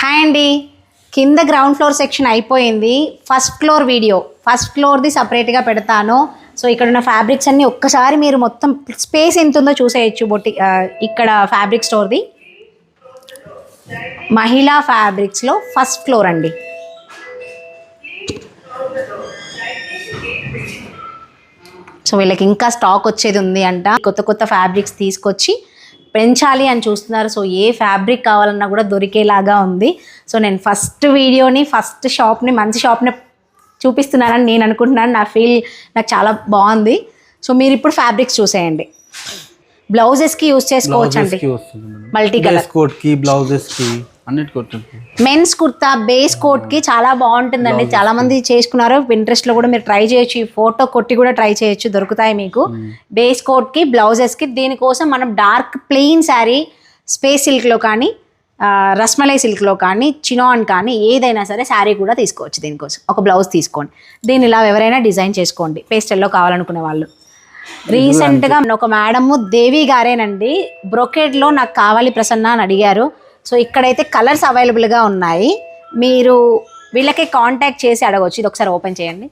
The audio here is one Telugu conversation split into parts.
హాయ్ అండి. కింద గ్రౌండ్ ఫ్లోర్ సెక్షన్ అయిపోయింది. ఫస్ట్ ఫ్లోర్ వీడియో, ఫస్ట్ ఫ్లోర్ది సపరేట్గా పెడతాను. సో ఇక్కడ ఉన్న ఫ్యాబ్రిక్స్ అన్నీ ఒక్కసారి మీరు మొత్తం స్పేస్ ఎంత ఉందో చూసేయచ్చు. ఇక్కడ ఫ్యాబ్రిక్ స్టోర్ది మహిళా ఫ్యాబ్రిక్స్లో ఫస్ట్ ఫ్లోర్ అండి. సో వీళ్ళకి ఇంకా స్టాక్ వచ్చేది ఉంది అంట. కొత్త కొత్త ఫ్యాబ్రిక్స్ తీసుకొచ్చి పెంచాలి అని చూస్తున్నారు. సో ఏ ఫ్యాబ్రిక్ కావాలన్నా కూడా దొరికేలాగా ఉంది. సో నేను ఫస్ట్ వీడియోని, ఫస్ట్ షాప్ని, మంచి షాప్ని చూపిస్తున్నానని నేను అనుకుంటున్నాను. నాకు చాలా బాగుంది. సో మీరు ఇప్పుడు ఫ్యాబ్రిక్స్ చూసేయండి. బ్లౌజెస్కి యూజ్ చేసుకోవచ్చు అండి. మల్టీ కలర్ కోట్కి, బ్లౌజెస్కి, మెన్స్ కుర్తా, బేస్ కోట్కి చాలా బాగుంటుందండి. చాలా మంది చేసుకున్నారు. ఇంట్రెస్ట్లో కూడా మీరు ట్రై చేయొచ్చు. ఈ ఫోటో కొట్టి కూడా ట్రై చేయొచ్చు, దొరుకుతాయి మీకు. బేస్ కోట్కి, బ్లౌజెస్కి. దీనికోసం మనం డార్క్ ప్లెయిన్ శారీ స్పేస్ సిల్క్లో కానీ, రస్మలై సిల్క్లో కానీ, చినాన్ కానీ ఏదైనా సరే శారీ కూడా తీసుకోవచ్చు. దీనికోసం ఒక బ్లౌజ్ తీసుకోండి. దీన్ని ఇలా ఎవరైనా డిజైన్ చేసుకోండి, పేస్టల్లో కావాలనుకునే వాళ్ళు. రీసెంట్గా ఒక మేడము దేవి గారేనండి, బ్రొకెడ్లో నాకు కావాలి ప్రసన్న అని అడిగారు. సో ఇక్కడైతే కలర్స్ అవైలబుల్గా ఉన్నాయి. మీరు వీళ్ళకి కాంటాక్ట్ చేసి అడగవచ్చు. ఇది ఒకసారి ఓపెన్ చేయండి.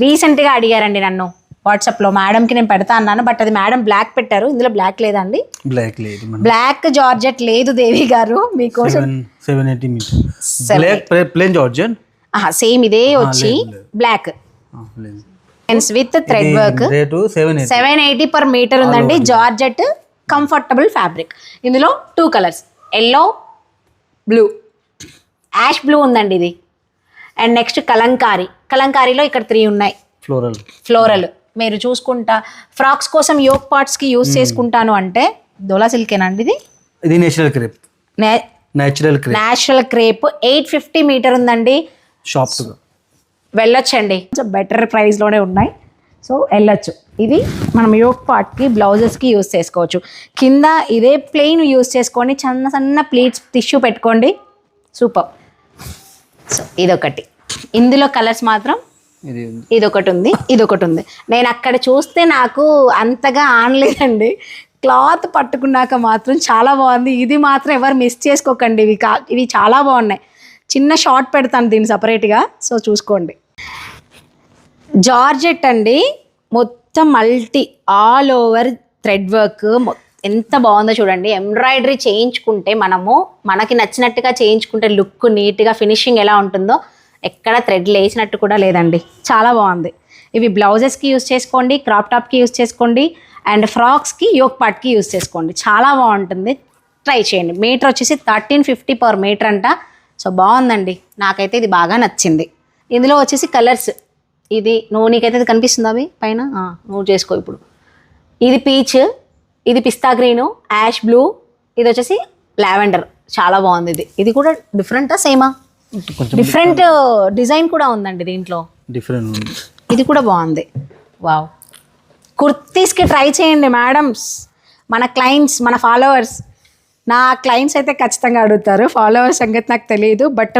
రీసెంట్గా అడిగారండి నన్ను వాట్సాప్లో. మేడంకి నేను పెడతా అన్నాను, బట్ అది మేడం బ్లాక్ పెట్టారు. ఇందులో బ్లాక్ లేదండి, బ్లాక్ జార్జెట్ లేదు దేవి గారు మీకోసం. సేమ్ ఇదే వచ్చి black with thread work. 780 per metre ఉందండి. Georgette comfortable fabric. ఇందులో 2 colours, yellow, blue, ash blue ఉందండి ఇది. అండ్ నెక్స్ట్ కలంకారీలో ఇక్కడ 3 ఉన్నాయి. ఫ్లోరల్ మీరు చూసుకుంటా ఫ్రాక్స్ కోసం యోక్ పార్ట్స్కి యూజ్ చేసుకుంటాను అంటే డోలా సిల్కేనండి ఇది నేచురల్ క్రేప్. 850 మీటర్ ఉందండి. షాప్ వెళ్ళొచ్చండి, బెటర్ ప్రైస్లోనే ఉన్నాయి. సో వెళ్ళొచ్చు. ఇది మనం యోక్ పార్ట్కి, బ్లౌజెస్కి యూజ్ చేసుకోవచ్చు. కింద ఇదే ప్లెయిన్ యూజ్ చేసుకొని సన్న ప్లీట్స్ టిష్యూ పెట్టుకోండి. సూపర్. సో ఇదొకటి. ఇందులో కలర్స్ మాత్రం ఇదొకటి ఉంది. నేను అక్కడ చూస్తే నాకు అంతగా ఆనలేదండి. క్లాత్ పట్టుకున్నాక మాత్రం చాలా బాగుంది. ఇది మాత్రం ఎవరు మిస్ చేసుకోకండి. ఇవి చాలా బాగున్నాయి. చిన్న షార్ట్ పెడతాను దీన్ని సపరేట్గా, సో చూసుకోండి. జార్జెట్ అండి, మొత్తం multi all over thread work. ఎంత బాగుందో చూడండి. ఎంబ్రాయిడరీ చేయించుకుంటే మనకి నచ్చినట్టుగా చేయించుకుంటే లుక్ నీట్గా, ఫినిషింగ్ ఎలా ఉంటుందో ఎక్కడ థ్రెడ్ లేచినట్టు కూడా లేదండి. చాలా బాగుంది. ఇవి బ్లౌజెస్కి యూజ్ చేసుకోండి, క్రాప్ టాప్కి యూజ్ చేసుకోండి, అండ్ ఫ్రాక్స్కి, యోక్ పార్ట్కి యూజ్ చేసుకోండి. చాలా బాగుంటుంది. ట్రై చేయండి. మీటర్ వచ్చేసి 1350 per మీటర్ అంట. సో బాగుందండి. నాకైతే ఇది బాగా నచ్చింది. ఇందులో వచ్చేసి కలర్స్, ఇది నీకైతే ఇది కనిపిస్తుంది అవి పైన నువ్వు చేసుకో. ఇప్పుడు ఇది పీచ్, ఇది పిస్తా గ్రీను, యాష్ బ్లూ, ఇది వచ్చేసి లావెండర్. చాలా బాగుంది. ఇది కూడా డిఫరెంటా సేమా? డిఫరెంట్ డిజైన్ కూడా ఉందండి దీంట్లో. ఇది కూడా బాగుంది. వావ్. కుర్తీస్కి ట్రై చేయండి మేడమ్స్. మన క్లయింట్స్, మన ఫాలోవర్స్, నా క్లయింట్స్ అయితే ఖచ్చితంగా అడుగుతారు. ఫాలోవర్స్ సంగతి నాకు తెలియదు, బట్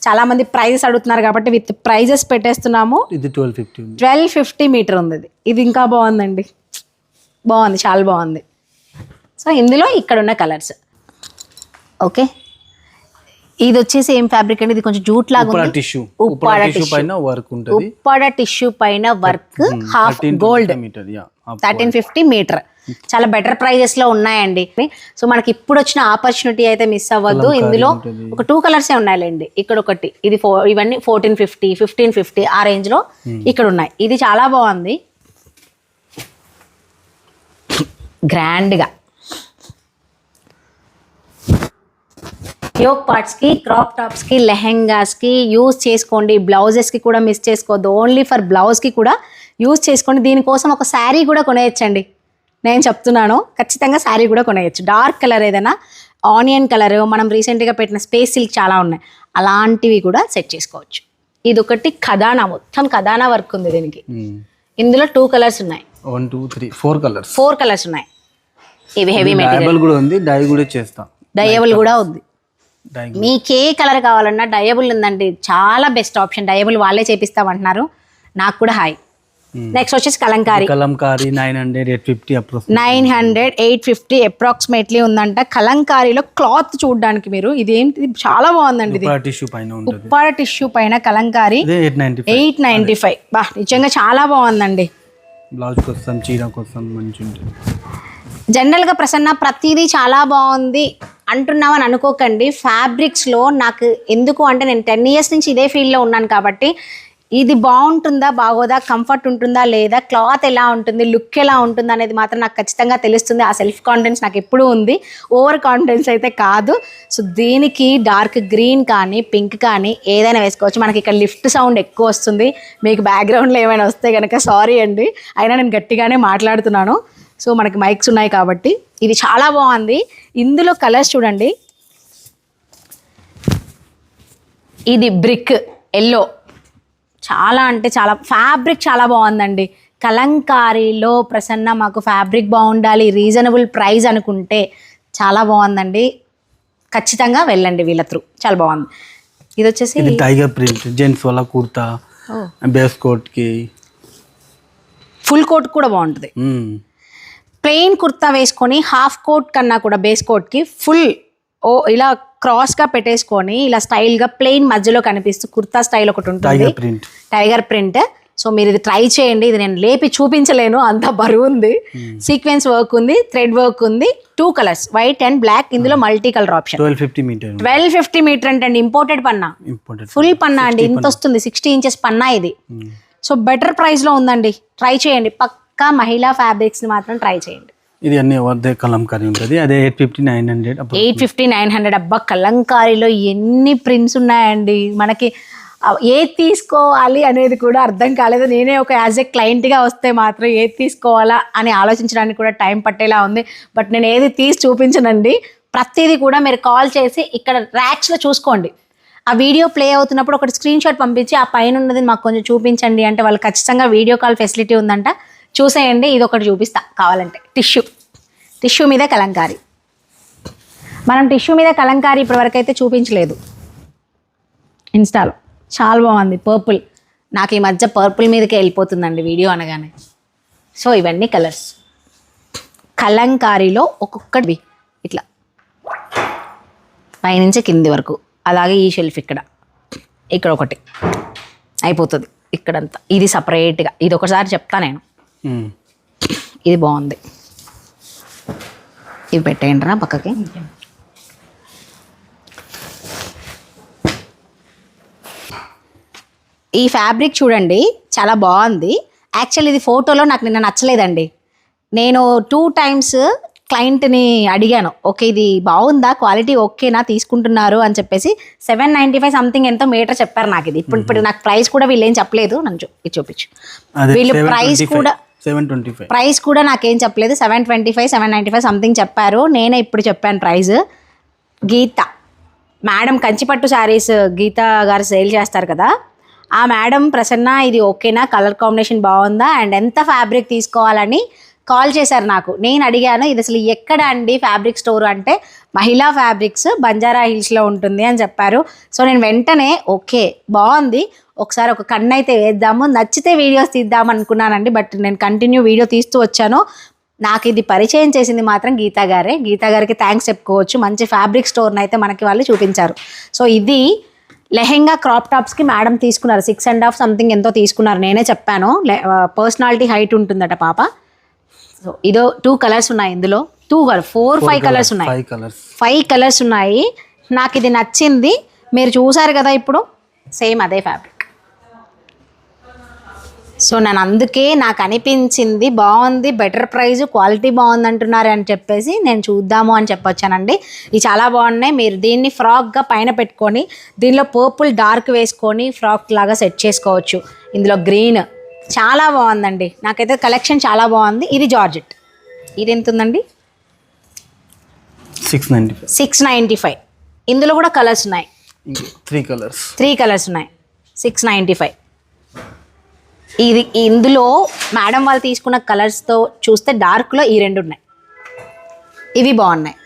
చాలామంది ప్రైజెస్ అడుగుతున్నారు కాబట్టి విత్ ప్రైజెస్ పెట్టేస్తున్నాము. ఇది 1250 మీటర్ ఉంది. ఇది ఇంకా బాగుందండి. బాగుంది, చాలా బాగుంది. సో ఇందులో ఇక్కడ ఉన్న కలర్స్. ఓకే, ఇది వచ్చేసి ఏం ఫ్యాబ్రిక్ అండి? ఇది కొంచెం జూట్ లాగా ఉంది. ఉప్పాడ టిష్యూ పైన వర్క్, హాఫ్ గోల్డ్, 1350 మీటర్. చాలా బెటర్ ప్రైజెస్ లో ఉన్నాయండి. సో మనకి ఇప్పుడు వచ్చిన ఆపర్చునిటీ అయితే మిస్ అవ్వద్దు. ఇందులో ఒక 2 కలర్సే ఉన్నాయండి. ఇక్కడ ఒకటి, ఇది ఇవన్నీ 1450, 1550 ఆ రేంజ్ లో ఇక్కడ ఉన్నాయి. ఇది చాలా బాగుంది, గ్రాండ్ గా. యోక్ పార్ట్స్కి, క్రాప్ టాప్స్కి, లెహెంగాస్కి యూజ్ చేసుకోండి. బ్లౌజెస్కి కూడా మిస్ చేసుకోవద్దు. ఓన్లీ ఫర్ బ్లౌజ్కి కూడా యూజ్ చేసుకోండి. దీనికోసం ఒక శారీ కూడా కొనేయచ్చండి. నేను చెప్తున్నాను, ఖచ్చితంగా శారీ కూడా కొనేయచ్చు. డార్క్ కలర్ ఏదైనా, ఆనియన్ కలర్, మనం రీసెంట్గా పెట్టిన స్పేస్ సిల్క్ చాలా ఉన్నాయి, అలాంటివి కూడా సెట్ చేసుకోవచ్చు. ఇది ఒకటి ఖదానా, మొత్తం ఖదానా వర్క్ ఉంది దీనికి. ఇందులో 2 కలర్స్ ఉన్నాయి. 4 కలర్స్ ఉన్నాయి. ఇవి హెవీ మెటీరియల్ కూడా ఉంది. డయబుల్ కూడా ఉంది. మీకు ఏ కలర్ కావాలన్నా డయబుల్ ఉందండి. చాలా బెస్ట్ ఆప్షన్. డయబుల్ వాళ్ళే చేపిస్తామంటున్నారు. నాకు కూడా హాయ్. నెక్స్ట్ వచ్చేసి కలంకారీ 900 850 900 850 అప్రాక్సిమేట్లీ ఉందంట. కలంకారీలో క్లాత్ చూడడానికి మీరు ఇదేంటి చాలా బాగుందండి. ఇది టిష్యూ పైన ఉంటుంది, ఉప్పాడ టిష్యూ పైన కలంకారీ 895. బా నిజంగా చాలా బాగుందండి. బ్లౌజ్ కోసం చీర కోసం మంచి ఉంటుంది. జనరల్గా ప్రసన్న ప్రతిదీ చాలా బాగుంది అంటున్నామని అనుకోకండి. ఫ్యాబ్రిక్స్లో నాకు ఎందుకు అంటే నేను 10 years నుంచి ఇదే ఫీల్డ్లో ఉన్నాను కాబట్టి ఇది బాగుంటుందా బాగోదా, కంఫర్ట్ ఉంటుందా లేదా, క్లాత్ ఎలా ఉంటుంది, లుక్ ఎలా ఉంటుంది అనేది మాత్రం నాకు ఖచ్చితంగా తెలుస్తుంది. ఆ సెల్ఫ్ కాన్ఫిడెన్స్ నాకు ఎప్పుడూ ఉంది, ఓవర్ కాన్ఫిడెన్స్ అయితే కాదు. సో దీనికి డార్క్ గ్రీన్ కానీ పింక్ కానీ ఏదైనా వేసుకోవచ్చు. మనకి ఇక్కడ లిఫ్ట్ సౌండ్ ఎక్కువ వస్తుంది, మీకు బ్యాక్గ్రౌండ్లో ఏమైనా వస్తే కనుక సారీ అండి, అయినా నేను గట్టిగానే మాట్లాడుతున్నాను. సో మనకి మైక్స్ ఉన్నాయి కాబట్టి ఇది చాలా బాగుంది. ఇందులో కలర్స్ చూడండి, ఇది బ్రిక్ ఎల్లో, చాలా అంటే చాలా ఫ్యాబ్రిక్ చాలా బాగుందండి. కలంకారీలో ప్రసన్న మాకు ఫ్యాబ్రిక్ బాగుండాలి, రీజనబుల్ ప్రైస్ అనుకుంటే చాలా బాగుందండి. ఖచ్చితంగా వెళ్ళండి వీళ్ళ త్రూ, చాలా బాగుంది. ఇది వచ్చేసి టైగర్ ప్రింట్ జెంట్స్ వాళ్ళ కుర్తా, బేస్ కోట్ కి ఫుల్ కోట్ కూడా బాగుంటుంది. ప్లెయిన్ కుర్తా వేసుకొని హాఫ్ కోట్ కన్నా కూడా బేస్ కోట్కి ఫుల్ ఇలా క్రాస్గా పెట్టేసుకొని ఇలా స్టైల్గా ప్లెయిన్ మధ్యలో కనిపిస్తూ కుర్తా స్టైల్ ఒకటి ఉంటుంది, టైగర్ ప్రింట్. సో మీరు ఇది ట్రై చేయండి. ఇది నేను లేపి చూపించలేను, అంత బరువు ఉంది. సీక్వెన్స్ వర్క్ ఉంది, థ్రెడ్ వర్క్ ఉంది, 2 colors వైట్ అండ్ బ్లాక్. ఇందులో మల్టీ కలర్ ఆప్షన్. 1250 మీటర్ అంటే ఇంపోర్టెడ్ పన్నా, ఫుల్ పన్నా అండి. ఇంత వస్తుంది, 60 inches పన్నా ఇది. సో బెటర్ ప్రైస్లో ఉందండి, ట్రై చేయండి. పక్కా మహిళా ఫ్యాబ్రిక్స్ని మాత్రం ట్రై చేయండి. ఇది అన్ని వర్దే కలంకారీ ఉంటుంది, అదే 850 900. అబ్బా కలంకారీలో ఎన్ని ప్రింట్స్ ఉన్నాయండి, మనకి ఏది తీసుకోవాలి అనేది కూడా అర్థం కాలేదు. నేనే ఒక యాజ్ ఏ క్లయింట్గా వస్తే మాత్రం ఏది తీసుకోవాలా అని ఆలోచించడానికి కూడా టైం పట్టేలా ఉంది. బట్ నేను ఏది తీసి చూపించనండి, ప్రతిదీ కూడా మీరు కాల్ చేసి ఇక్కడ ర్యాక్స్లో చూసుకోండి. ఆ వీడియో ప్లే అవుతున్నప్పుడు ఒకటి స్క్రీన్ షాట్ పంపించి ఆ పైన ఉన్నది మాకు కొంచెం చూపించండి అంటే వాళ్ళు ఖచ్చితంగా వీడియో కాల్ ఫెసిలిటీ ఉందంట, చూసేయండి. ఇది ఒకటి చూపిస్తా కావాలంటే. టిష్యూ మీద కలంకారీ, మనం టిష్యూ మీద కలంకారీ ఇప్పటివరకు అయితే చూపించలేదు ఇన్స్టాలో. చాలా బాగుంది పర్పుల్, నాకు ఈ మధ్య పర్పుల్ మీదకే వెళ్ళిపోతుందండి వీడియో అనగానే. సో ఇవన్నీ కలర్స్ కలంకారీలో ఒక్కొక్కటి ఇట్లా పైనుంచి కింది వరకు, అలాగే ఈ షెల్ఫ్ ఇక్కడ ఒకటి అయిపోతుంది, ఇక్కడంతా. ఇది సపరేట్గా, ఇది ఒకసారి చెప్తా నేను. ఇది బాగుంది, ఇది పెట్టేయండి రా పక్కకి. ఈ ఫ్యాబ్రిక్ చూడండి చాలా బాగుంది. యాక్చువల్లీ ఇది ఫోటోలో నాకు నిన్న నచ్చలేదండి. నేను 2 times క్లయింట్ని అడిగాను, ఓకే ఇది బాగుందా, క్వాలిటీ ఓకేనా, తీసుకుంటున్నారు అని చెప్పేసి 795 సంథింగ్ ఎంతో మీటర్ చెప్పారు నాకు. ఇది ఇప్పుడు నాకు ప్రైస్ కూడా వీళ్ళు ఏం చెప్పలేదు, నన్ను ఇది చూపించు. వీళ్ళు ప్రైస్ కూడా 725 ప్రైస్ కూడా నాకేం చెప్పలేదు, 725 795 సంథింగ్ చెప్పారు. నేనే ఇప్పుడు చెప్పాను ప్రైస్. గీత మేడం కంచిపట్టు శారీస్ గీత గారు సేల్ చేస్తారు కదా, ఆ మేడం ప్రసన్న ఇది ఓకేనా, కలర్ కాంబినేషన్ బాగుందా అండ్ ఎంత ఫ్యాబ్రిక్ తీసుకోవాలని కాల్ చేశారు నాకు. నేను అడిగాను ఇది అసలు ఎక్కడ అండి ఫ్యాబ్రిక్ స్టోర్ అంటే మహిళా ఫ్యాబ్రిక్స్ బంజారా హిల్స్లో ఉంటుంది అని చెప్పారు. సో నేను వెంటనే ఓకే బాగుంది, ఒకసారి ఒక కన్ను అయితే వేద్దాము, నచ్చితే వీడియోస్ తీద్దాం అనుకున్నానండి. బట్ నేను కంటిన్యూ వీడియో తీస్తూ వచ్చాను. నాకు ఇది పరిచయం చేసింది మాత్రం గీతా గారే. గీతా గారికి థ్యాంక్స్ చెప్పుకోవచ్చు. మంచి ఫ్యాబ్రిక్ స్టోర్ని అయితే మనకి వాళ్ళు చూపించారు. సో ఇది లెహెంగా క్రాప్ టాప్స్కి మేడం తీసుకున్నారు, 6.5 సంథింగ్ ఎంతో తీసుకున్నారు. నేనే చెప్పాను పర్సనాలిటీ హైట్ ఉంటుందట పాప. సో ఇదో 2 colors ఉన్నాయి ఇందులో, 4-5 కలర్స్ ఉన్నాయి, 5 కలర్స్ ఉన్నాయి. నాకు ఇది నచ్చింది, మీరు చూసారు కదా ఇప్పుడు సేమ్ అదే ఫ్యాబ్రిక్. సో నేను అందుకే నాకు అనిపించింది బాగుంది, బెటర్ ప్రైస్, క్వాలిటీ బాగుంది అంటున్నారు అని చెప్పేసి నేను చూద్దాము అని చెప్పొచ్చానండి. ఇవి చాలా బాగున్నాయి. మీరు దీన్ని ఫ్రాక్గా పైన పెట్టుకొని దీనిలో పర్పుల్ డార్క్ వేసుకొని ఫ్రాక్ లాగా సెట్ చేసుకోవచ్చు. ఇందులో గ్రీన్ చాలా బాగుందండి, నాకైతే కలెక్షన్ చాలా బాగుంది. ఇది జార్జెట్, ఇది ఎంత ఉందండి? 695. ఇందులో కూడా కలర్స్ ఉన్నాయి, 3 కలర్స్ ఉన్నాయి, 695. ఇది ఇందులో మేడం వాళ్ళు తీసుకున్న కలర్స్తో చూస్తే డార్క్లో ఈ 2 ఉన్నాయి, ఇవి బాగున్నాయి.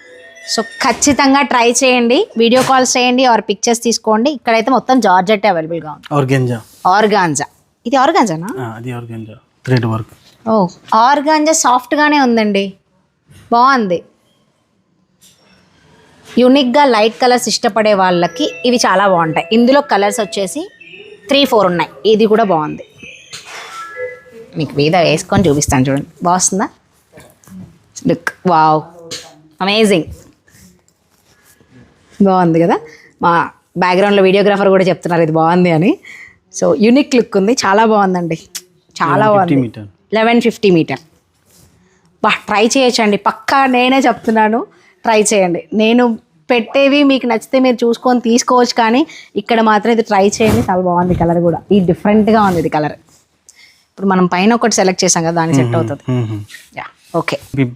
సో ఖచ్చితంగా ట్రై చేయండి, వీడియో కాల్స్ చేయండి ఆర్ పిక్చర్స్ తీసుకోండి. ఇక్కడైతే మొత్తం జార్జెట్ అవైలబుల్గా ఉంది. ఆర్గాంజా, ఇది ఆర్గాంజానా? Thread work. ఓ ఆర్గాంజా సాఫ్ట్గానే ఉందండి, బాగుంది. యూనిక్గా లైట్ కలర్స్ ఇష్టపడే వాళ్ళకి ఇవి చాలా బాగుంటాయి. ఇందులో కలర్స్ వచ్చేసి 3-4 ఉన్నాయి. ఇది కూడా బాగుంది. మీకు మీద వేసుకొని చూపిస్తాను చూడండి, బాగుందా లుక్? వావ్, అమేజింగ్, బాగుంది కదా. మా బ్యాక్గ్రౌండ్లో వీడియోగ్రాఫర్ కూడా చెప్తున్నారు ఇది బాగుంది అని. సో యూనిక్ లుక్ ఉంది, చాలా బాగుందండి, చాలా బాగుంది. 1150 మీటర్. బా ట్రై చేయొచ్చండి, పక్కా నేనే చెప్తున్నాను, ట్రై చేయండి. నేను పెట్టేవి మీకు నచ్చితే మీరు చూసుకొని తీసుకోవచ్చు, కానీ ఇక్కడ మాత్రం ఇది ట్రై చేయండి, చాలా బాగుంది. కలర్ కూడా ఈ డిఫరెంట్గా ఉంది ఇది కలర్. ఇప్పుడు మనం పైన ఒకటి సెలెక్ట్ చేసాం కదా, దాన్ని సెట్ అవుతుంది. Yeah okay. 50